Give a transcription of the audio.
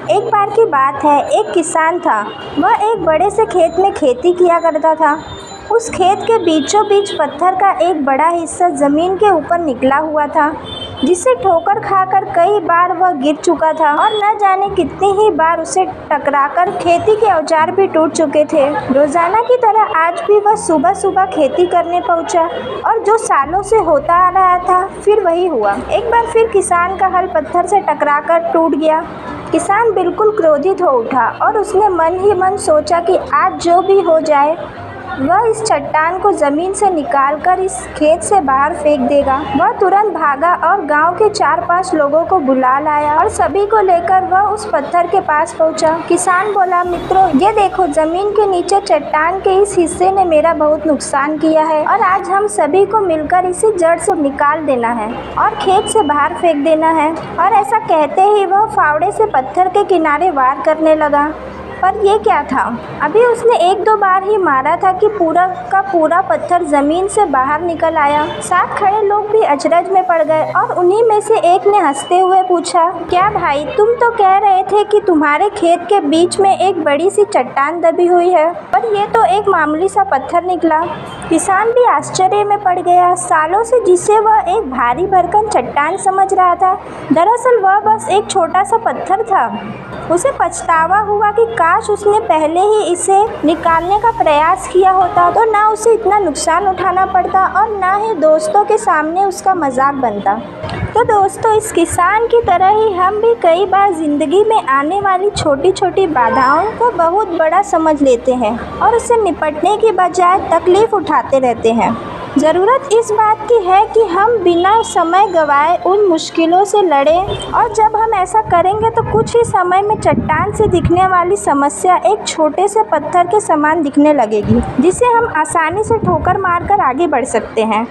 एक बार की बात है, एक किसान था। वह एक बड़े से खेत में खेती किया करता था। उस खेत के बीचों बीच पत्थर का एक बड़ा हिस्सा जमीन के ऊपर निकला हुआ था, जिसे ठोकर खाकर कई बार वह गिर चुका था और न जाने कितनी ही बार उसे टकराकर खेती के औजार भी टूट चुके थे। रोजाना की तरह आज भी वह सुबह सुबह खेती करने पहुंचा और जो सालों से होता आ रहा था फिर वही हुआ। एक बार फिर किसान का हल पत्थर से टकराकर टूट गया। किसान बिल्कुल क्रोधित हो उठा और उसने मन ही मन सोचा कि आज जो भी हो जाए वह इस चट्टान को जमीन से निकालकर इस खेत से बाहर फेंक देगा। वह तुरंत भागा और गांव के 4-5 लोगों को बुला लाया और सभी को लेकर वह उस पत्थर के पास पहुंचा। किसान बोला, मित्रों, ये देखो, जमीन के नीचे चट्टान के इस हिस्से ने मेरा बहुत नुकसान किया है और आज हम सभी को मिलकर इसे जड़ से निकाल देना है और खेत से बाहर फेंक देना है। और ऐसा कहते ही वह फावड़े से पत्थर के किनारे वार करने लगा। पर ये क्या था? अभी उसने 1-2 बार ही मारा था कि पूरा का पूरा पत्थर जमीन से बाहर निकल आया। साथ खड़े लोग भी अचरज में पड़ गए और उन्हीं में से एक ने हंसते हुए पूछा, क्या भाई, तुम तो कह रहे थे कि तुम्हारे खेत के बीच में एक बड़ी सी चट्टान दबी हुई है, पर ये तो एक मामूली सा पत्थर निकला। किसान भी आश्चर्य में पड़ गया। सालों से जिसे वह एक भारी भरकम चट्टान समझ रहा था, दरअसल वह बस एक छोटा सा पत्थर था। उसे पछतावा हुआ कि काश उसने पहले ही इसे निकालने का प्रयास किया होता तो ना उसे इतना नुकसान उठाना पड़ता और ना ही दोस्तों के सामने उसका मजाक बनता। तो दोस्तों, इस किसान की तरह ही हम भी कई बार जिंदगी में आने वाली छोटी छोटी बाधाओं को बहुत बड़ा समझ लेते हैं और उससे निपटने की बजाय तकलीफ उठाते रहते हैं। ज़रूरत इस बात की है कि हम बिना समय गंवाए उन मुश्किलों से लड़ें और जब हम ऐसा करेंगे तो कुछ ही समय में चट्टान से दिखने वाली समस्या एक छोटे से पत्थर के समान दिखने लगेगी, जिसे हम आसानी से ठोकर मारकर आगे बढ़ सकते हैं।